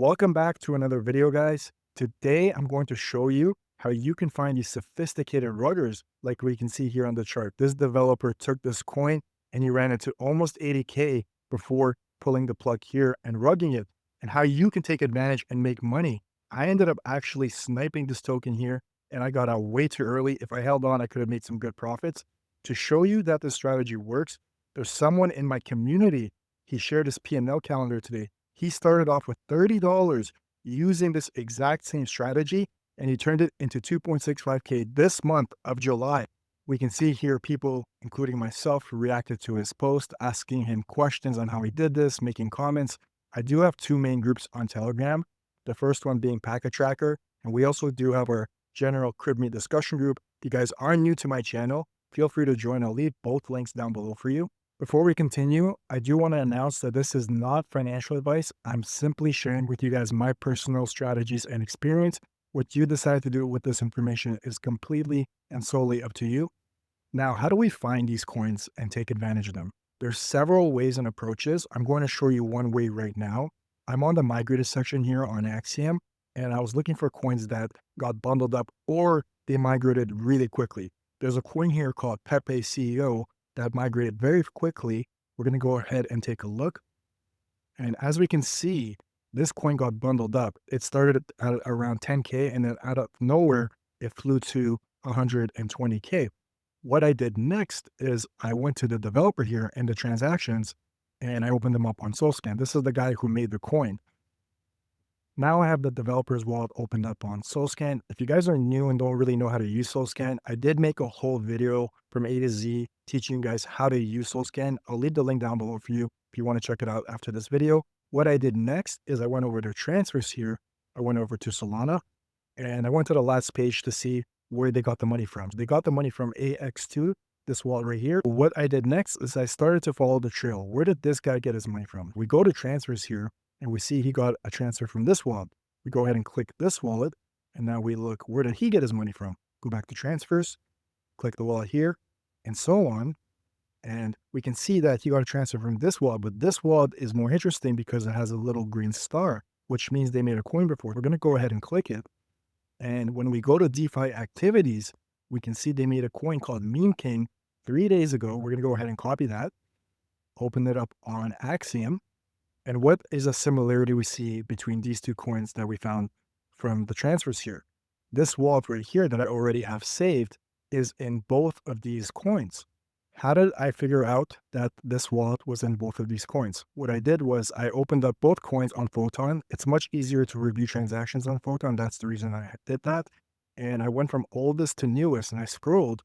Welcome back to another video, guys. Today, I'm going to show you how you can find these sophisticated ruggers like we can see here on the chart. This developer took this coin and he ran it to almost 80K before pulling the plug here and rugging it, and how you can take advantage and make money. I ended up actually sniping this token here and I got out way too early. If I held on, I could have made some good profits. To show you that this strategy works, there's someone in my community. He shared his P&L calendar today. He started off with $30 using this exact same strategy, and he turned it into 2.65K this month of July. We can see here people, including myself, reacted to his post, asking him questions on how he did this, making comments. I do have two main groups on Telegram, the first one being Packet Tracker, and we also do have our general CribMe discussion group. If you guys are new to my channel, feel free to join. I'll leave both links down below for you. Before we continue, I do want to announce that this is not financial advice. I'm simply sharing with you guys my personal strategies and experience. What you decide to do with this information is completely and solely up to you. Now, how do we find these coins and take advantage of them? There's several ways and approaches. I'm going to show you one way right now. I'm on the migrated section here on Axiom, and I was looking for coins that got bundled up or they migrated really quickly. There's a coin here called Pepe CEO that migrated very quickly. We're going to go ahead and take a look. And as we can see, this coin got bundled up. It started at around 10K and then out of nowhere, it flew to 120K. What I did next is I went to the developer here in the transactions and I opened them up on Solscan. This is the guy who made the coin. Now I have the developer's wallet opened up on Solscan. If you guys are new and don't really know how to use Solscan, I did make a whole video from A to Z teaching you guys how to use Solscan. I'll leave the link down below for you if you want to check it out after this video. What I did next is I went over to transfers here. I went over to Solana and I went to the last page to see where they got the money from. They got the money from AX2, this wallet right here. What I did next is I started to follow the trail. Where did this guy get his money from? We go to transfers here and we see he got a transfer from this wallet. We go ahead and click this wallet, and now we look, where did he get his money from? Go back to transfers, click the wallet here, and so on. And we can see that he got a transfer from this wallet, but this wallet is more interesting because it has a little green star, which means they made a coin before. We're going to go ahead and click it. And when we go to DeFi activities, we can see they made a coin called Meme King 3 days ago. We're going to go ahead and copy that, open it up on Axiom. And what is a similarity we see between these two coins that we found from the transfers here? This wallet right here that I already have saved is in both of these coins. How did I figure out that this wallet was in both of these coins? What I did was I opened up both coins on Photon. It's much easier to review transactions on Photon. That's the reason I did that. And I went from oldest to newest and I scrolled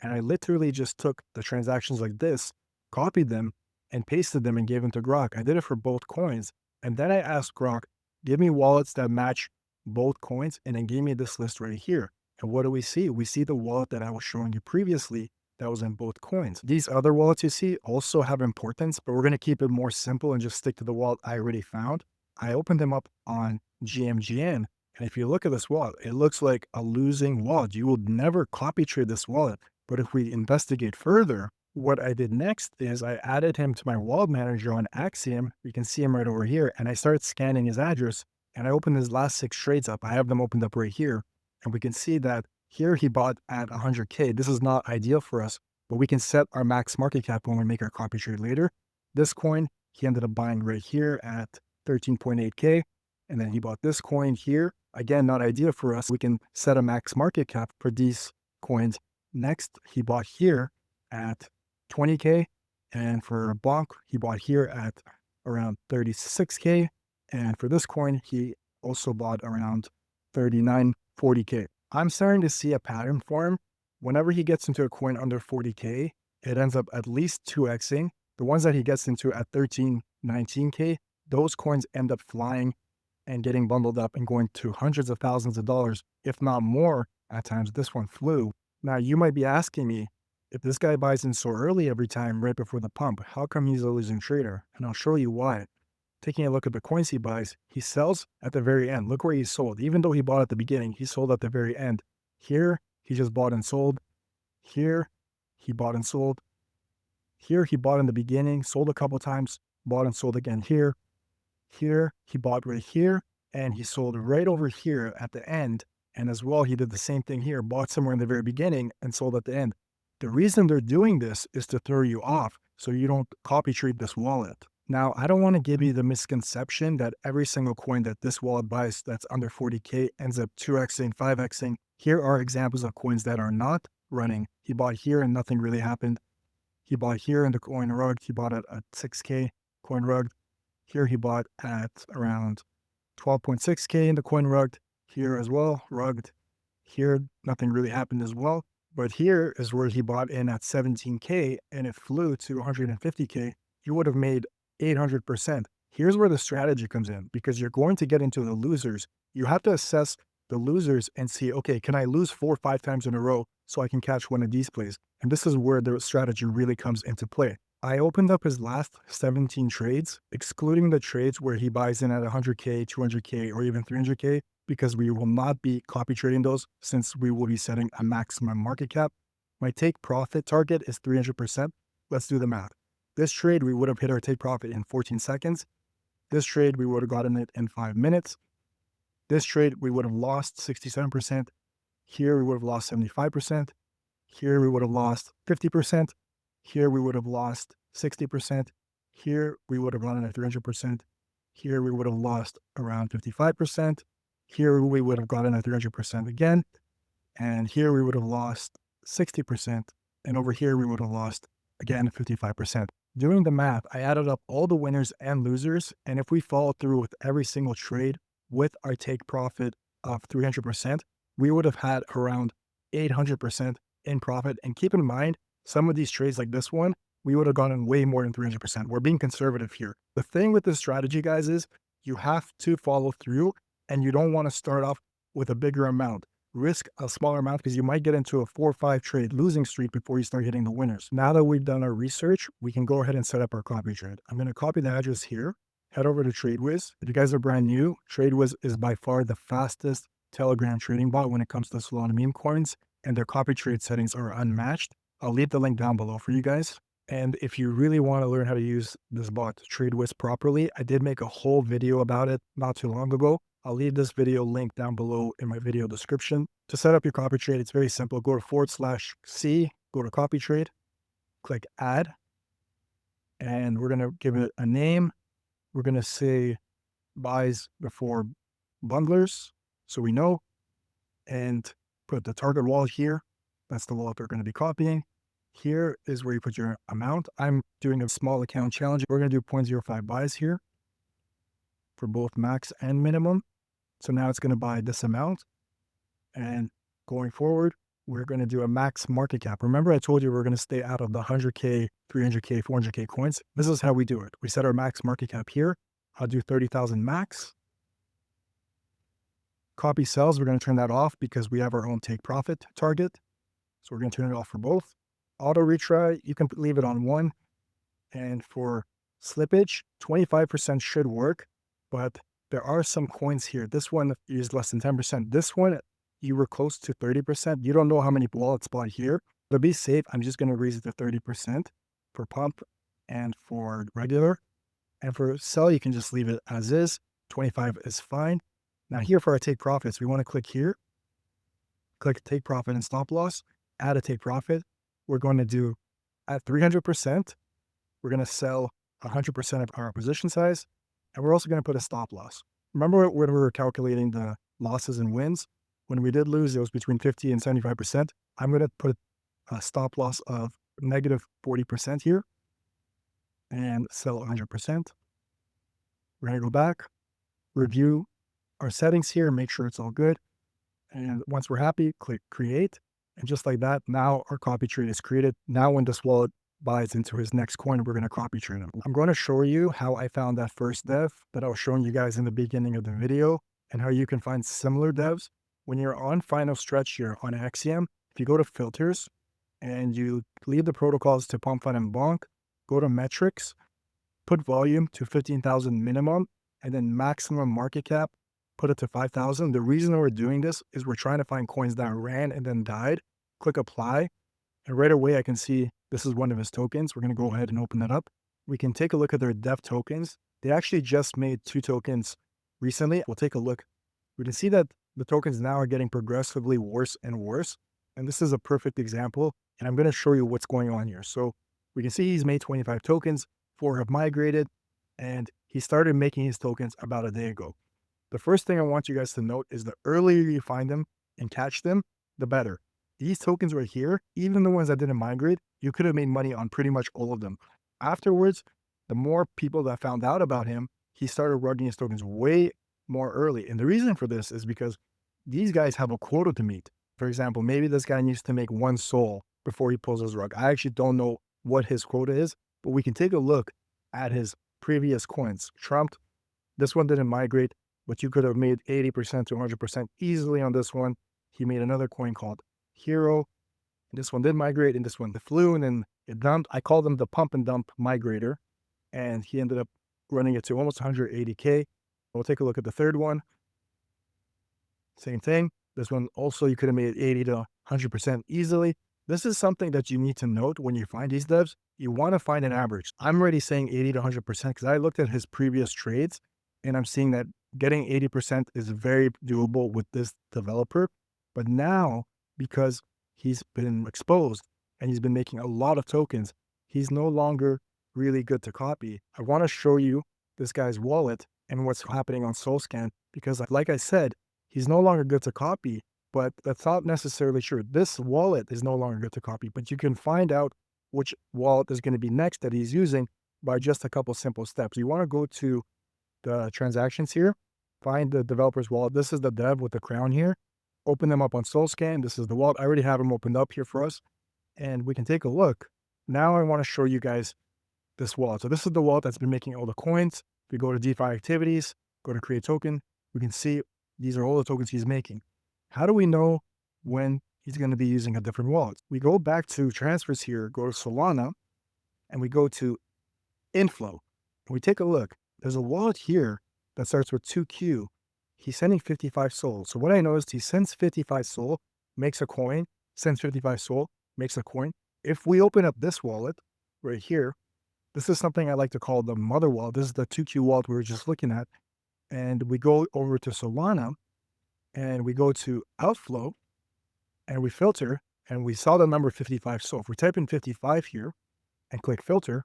and I literally just took the transactions like this, copied them, and pasted them and gave them to Grok. I did it for both coins. And then I asked Grok, give me wallets that match both coins, and then gave me this list right here. And what do we see? We see the wallet that I was showing you previously that was in both coins. These other wallets you see also have importance, but we're going to keep it more simple and just stick to the wallet I already found. I opened them up on GMGN. And if you look at this wallet, it looks like a losing wallet. You would never copy trade this wallet. But if we investigate further, what I did next is I added him to my wallet manager on Axiom. You can see him right over here. And I started scanning his address and I opened his last 6 trades up. I have them opened up right here. And we can see that here he bought at 100K. This is not ideal for us, but we can set our max market cap when we make our copy trade later. This coin, he ended up buying right here at 13.8K. And then he bought this coin here. Again, not ideal for us. We can set a max market cap for these coins. Next, he bought here at 20K, and for Bonk, he bought here at around 36K, and for this coin, he also bought around 39.40K. I'm starting to see a pattern form. Whenever he gets into a coin under 40K, it ends up at least 2xing. The ones that he gets into at 13, 19K, those coins end up flying and getting bundled up and going to hundreds of thousands of dollars, if not more. At times, this one flew. Now, you might be asking me, if this guy buys in so early every time right before the pump, how come he's a losing trader? And I'll show you why. Taking a look at the coins he buys, he sells at the very end. Look where he sold. Even though he bought at the beginning, he sold at the very end. Here, he just bought and sold. Here, he bought and sold. Here, he bought in the beginning, sold a couple times, bought and sold again here. Here, he bought right here, and he sold right over here at the end. And as well, he did the same thing here, bought somewhere in the very beginning and sold at the end. The reason they're doing this is to throw you off so you don't copy trade this wallet. Now, I don't want to give you the misconception that every single coin that this wallet buys that's under 40K ends up 2xing, 5xing. Here are examples of coins that are not running. He bought here and nothing really happened. He bought here in the coin rug. He bought it at 6K coin rug. Here he bought at around 12.6K in the coin rug. Here as well, rugged. Here, nothing really happened as well. But here is where he bought in at 17K and it flew to 150K. You would have made 800%. Here's where the strategy comes in, because you're going to get into the losers. You have to assess the losers and see, okay, can I lose 4 or 5 times in a row so I can catch one of these plays? And this is where the strategy really comes into play. I opened up his last 17 trades, excluding the trades where he buys in at 100K, 200K, or even 300K, because we will not be copy trading those since we will be setting a maximum market cap. My take profit target is 300%. Let's do the math. This trade, we would have hit our take profit in 14 seconds. This trade, we would have gotten it in 5 minutes. This trade, we would have lost 67%. Here, we would have lost 75%. Here, we would have lost 50%. Here, we would have lost 60%. Here, we would have run at 300%. Here, we would have lost around 55%. Here, we would have gotten at 300% again. And here, we would have lost 60%. And over here, we would have lost, again, 55%. Doing the math, I added up all the winners and losers. And if we follow through with every single trade with our take profit of 300%, we would have had around 800% in profit. And keep in mind, some of these trades like this one, we would have gotten way more than 300%. We're being conservative here. The thing with this strategy, guys, is you have to follow through and you don't want to start off with a bigger amount. Risk a smaller amount because you might get into a 4 or 5 trade losing streak before you start hitting the winners. Now that we've done our research, we can go ahead and set up our copy trade. I'm going to copy the address here, head over to TradeWiz. If you guys are brand new, TradeWiz is by far the fastest Telegram trading bot when it comes to Solana meme coins, and their copy trade settings are unmatched. I'll leave the link down below for you guys. And if you really want to learn how to use this bot, TradeWiz, properly, I did make a whole video about it not too long ago. I'll leave this video link down below in my video description. To set up your copy trade, it's very simple. Go to /C, go to copy trade, click add, and we're going to give it a name. We're going to say buys before bundlers, so we know, and put the target wallet here. That's the wallet they're going to be copying. Here is where you put your amount. I'm doing a small account challenge. We're going to do 0.05 buys here for both max and minimum. So now it's going to buy this amount. And going forward, we're going to do a max market cap. Remember, I told you we're going to stay out of the 100K, 300K, 400K coins. This is how we do it. We set our max market cap here. I'll do 30,000 max. Copy sells, we're going to turn that off because we have our own take profit target. So we're going to turn it off for both. Auto retry, you can leave it on 1. And for slippage, 25% should work, but there are some coins here. This one used less than 10%. This one, you were close to 30%. You don't know how many wallets bought here. To be safe, I'm just going to raise it to 30% for pump and for regular. And for sell, you can just leave it as is. 25 is fine. Now here for our take profits, we want to click here. Click take profit and stop loss. Add a take profit. We're going to do at 300%. We're going to sell 100% of our position size. And we're also going to put a stop loss. Remember when we were calculating the losses and wins? When we did lose, it was between 50 and 75%. I'm going to put a stop loss of negative 40% here and sell 100%. We're going to go back, review our settings here, make sure it's all good. And once we're happy, click create. And just like that, now our copy trade is created. Now when this wallet buys into his next coin, we're going to copy trade him. I'm going to show you how I found that first dev that I was showing you guys in the beginning of the video and how you can find similar devs. When you're on final stretch here on Axiom, if you go to filters and you leave the protocols to pump, fund, and bonk, go to metrics, put volume to 15,000 minimum, and then maximum market cap, put it to 5,000. The reason we're doing this is we're trying to find coins that ran and then died. Click apply. And right away, I can see this is one of his tokens. We're going to go ahead and open that up. We can take a look at their dev tokens. They actually just made 2 tokens recently. We'll take a look. We can see that the tokens now are getting progressively worse and worse. And this is a perfect example. And I'm going to show you what's going on here. So we can see he's made 25 tokens, 4 have migrated, and he started making his tokens about a day ago. The first thing I want you guys to note is the earlier you find them and catch them, the better. These tokens right here, even the ones that didn't migrate, you could have made money on pretty much all of them. Afterwards, the more people that found out about him, he started rugging his tokens way more early. And the reason for this is because these guys have a quota to meet. For example, maybe this guy needs to make 1 soul before he pulls his rug. I actually don't know what his quota is, but we can take a look at his previous coins. Trumped, this one didn't migrate, but you could have made 80% to 100% easily on this one. He made another coin called Hero. This one did migrate, and this one flew, and then it dumped. I call them the pump and dump migrator, and he ended up running it to almost 180K. We'll take a look at the third one. Same thing. This one also, you could have made 80 to 100% easily. This is something that you need to note when you find these devs. You want to find an average. I'm already saying 80 to 100% because I looked at his previous trades, and I'm seeing that getting 80% is very doable with this developer. But now, because he's been exposed and he's been making a lot of tokens, he's no longer really good to copy. I want to show you this guy's wallet and what's happening on Solscan, because like I said, he's no longer good to copy, but that's not necessarily true. This wallet is no longer good to copy, but you can find out which wallet is going to be next that he's using by just a couple simple steps. You want to go to the transactions here, find the developer's wallet. This is the dev with the crown here. Open them up on Solscan. This is the wallet. I already have them opened up here for us, and we can take a look. Now I want to show you guys this wallet. So this is the wallet that's been making all the coins. If we go to DeFi activities, go to create token, we can see these are all the tokens he's making. How do we know when he's going to be using a different wallet? We go back to transfers here, go to Solana, and we go to inflow. And we take a look. There's a wallet here that starts with 2Q. He's sending 55 SOL. So what I noticed, he sends 55 SOL, makes a coin, sends 55 SOL, makes a coin. If we open up this wallet right here, this is something I like to call the mother wallet. This is the 2Q wallet we were just looking at. And we go over to Solana and we go to outflow and we filter, and we saw the number 55. So if we type in 55 here and click filter,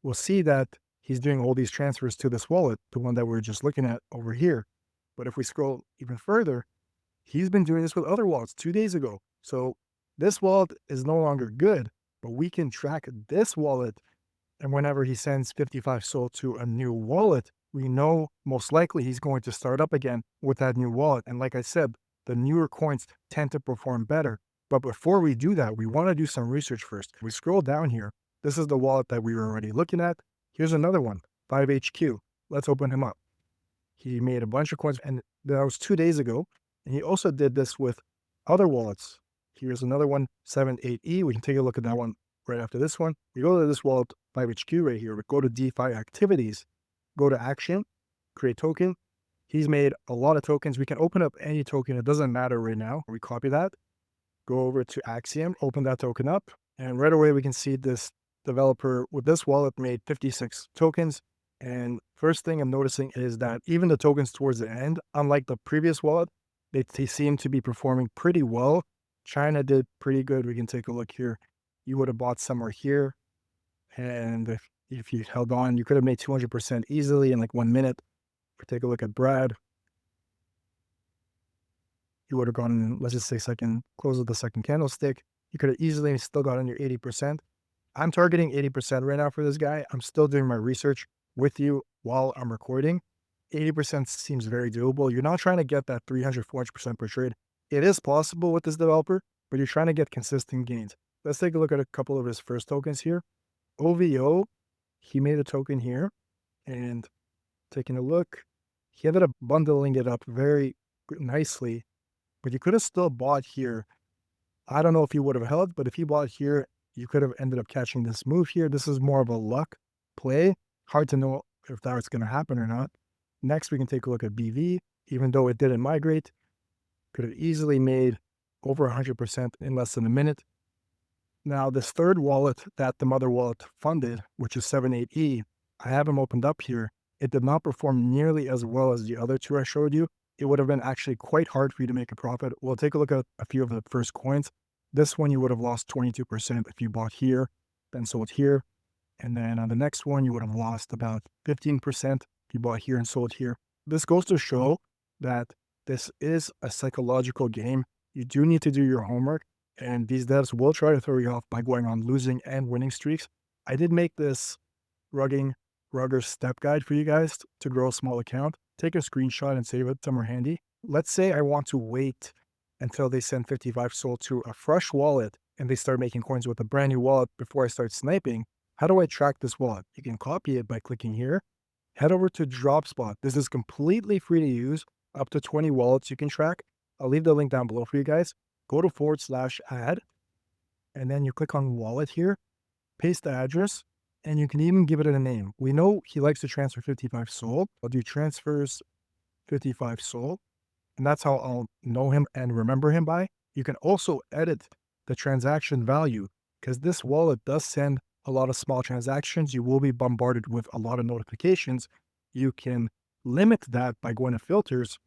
we'll see that he's doing all these transfers to this wallet, the one that we were just looking at over here. But if we scroll even further, he's been doing this with other wallets 2 days ago. So this wallet is no longer good, but we can track this wallet. And whenever he sends 55 SOL to a new wallet, we know most likely he's going to start up again with that new wallet. And like I said, the newer coins tend to perform better. But before we do that, we want to do some research first. We scroll down here. This is the wallet that we were already looking at. Here's another one, 5HQ. Let's open him up. He made a bunch of coins, and that was 2 days ago. And he also did this with other wallets. Here's another one, 78E. We can take a look at that one right after this one. We go to this wallet, 5HQ right here. We go to DeFi activities, go to Axiom, create token. He's made a lot of tokens. We can open up any token. It doesn't matter right now. We copy that, go over to Axiom, open that token up. And right away, we can see this developer with this wallet made 56 tokens. And first thing I'm noticing is that even the tokens towards the end, unlike the previous wallet, they seem to be performing pretty well. China did pretty good. We can take a look here. You would have bought somewhere here. And if you held on, you could have made 200% easily in like 1 minute. If we take a look at Brad, you would have gotten, let's just say close of the second candlestick. You could have easily still gotten your 80%. I'm targeting 80% right now for this guy. I'm still doing my research with you while I'm recording. 80% seems very doable. You're not trying to get that 300, 400% per trade. It is possible with this developer, but you're trying to get consistent gains. Let's take a look at a couple of his first tokens here. OVO, he made a token here, and taking a look, he ended up bundling it up very nicely, but you could have still bought here. I don't know if you would have held, but if you bought here, you could have ended up catching this move here. This is more of a luck play. Hard to know if that's going to happen or not. Next, we can take a look at BV. Even though it didn't migrate, could have easily made over 100% in less than a minute. Now, this third wallet that the mother wallet funded, which is 78E, I have them opened up here. It did not perform nearly as well as the other two I showed you. It would have been actually quite hard for you to make a profit. We'll take a look at a few of the first coins. This one, you would have lost 22% if you bought here, then sold here. And then on the next one, you would have lost about 15% if you bought here and sold here. This goes to show that this is a psychological game. You do need to do your homework, and these devs will try to throw you off by going on losing and winning streaks. I did make this rugger step guide for you guys to grow a small account. Take a screenshot and save it somewhere handy. Let's say I want to wait until they send 55 SOL to a fresh wallet and they start making coins with a brand new wallet before I start sniping. How do I track this wallet? You can copy it by clicking here. Head over to DropSpot. This is completely free to use. Up to 20 wallets you can track. I'll leave the link down below for you guys. Go to /add, and then you click on wallet here, paste the address, and you can even give it a name. We know he likes to transfer 55 SOL. I'll do transfers 55 SOL, and that's how I'll know him and remember him by. You can also edit the transaction value because this wallet does send a lot of small transactions. You will be bombarded with a lot of notifications. You can limit that by going to filters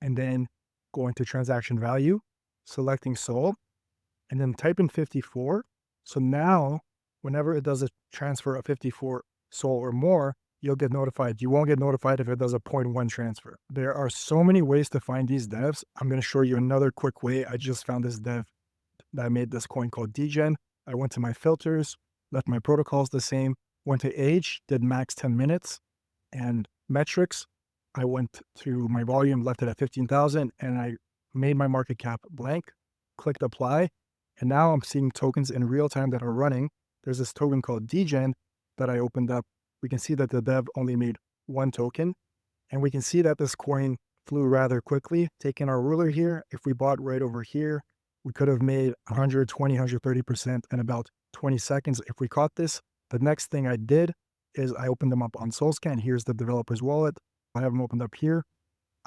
and then going to transaction value, selecting SOL, and then type in 54. So now, whenever it does a transfer of 54 SOL or more, you'll get notified. You won't get notified if it does a 0.1 transfer. There are so many ways to find these devs. I'm going to show you another quick way. I just found this dev that made this coin called Degen. I went to my filters, left my protocols the same, went to age, did max 10 minutes, and metrics. I went to my volume, left it at 15,000, and I made my market cap blank, clicked apply, and now I'm seeing tokens in real time that are running. There's this token called Degen that I opened up. We can see that the dev only made one token, and we can see that this coin flew rather quickly. Taking our ruler here, if we bought right over here, we could have made 120, 130% in about 20 seconds if we caught this. The next thing I did is I opened them up on Solscan. Here's the developer's wallet. I have them opened up here.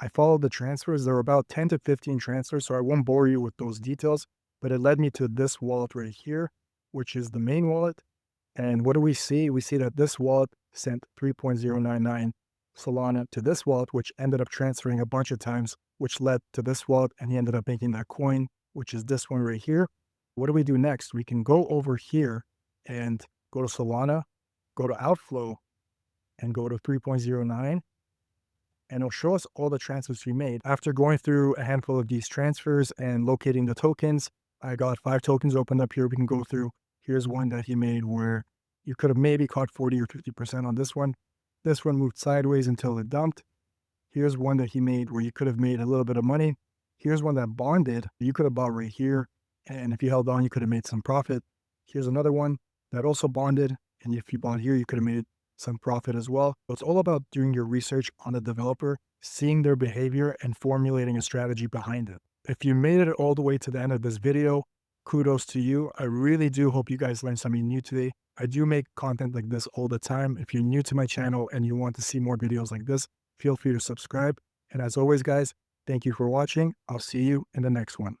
I followed the transfers. There were about 10 to 15 transfers, so I won't bore you with those details, but it led me to this wallet right here, which is the main wallet. And what do we see? We see that this wallet sent 3.099 Solana to this wallet, which ended up transferring a bunch of times, which led to this wallet, and he ended up making that coin, which is this one right here. What do we do next? We can go over here and go to Solana, go to outflow, and go to 3.09, and it'll show us all the transfers we made. After going through a handful of these transfers and locating the tokens, I got 5 tokens opened up here. We can go through. Here's one that he made where you could have maybe caught 40 or 50% on this one. This one moved sideways until it dumped. Here's one that he made where you could have made a little bit of money. Here's one that bonded. You could have bought right here, and if you held on, you could have made some profit. Here's another one that also bonded, and if you bought here, you could have made some profit as well. So it's all about doing your research on the developer, seeing their behavior, and formulating a strategy behind it. If you made it all the way to the end of this video, kudos to you. I really do hope you guys learned something new today. I do make content like this all the time. If you're new to my channel and you want to see more videos like this, feel free to subscribe. And as always, guys, thank you for watching. I'll see you in the next one.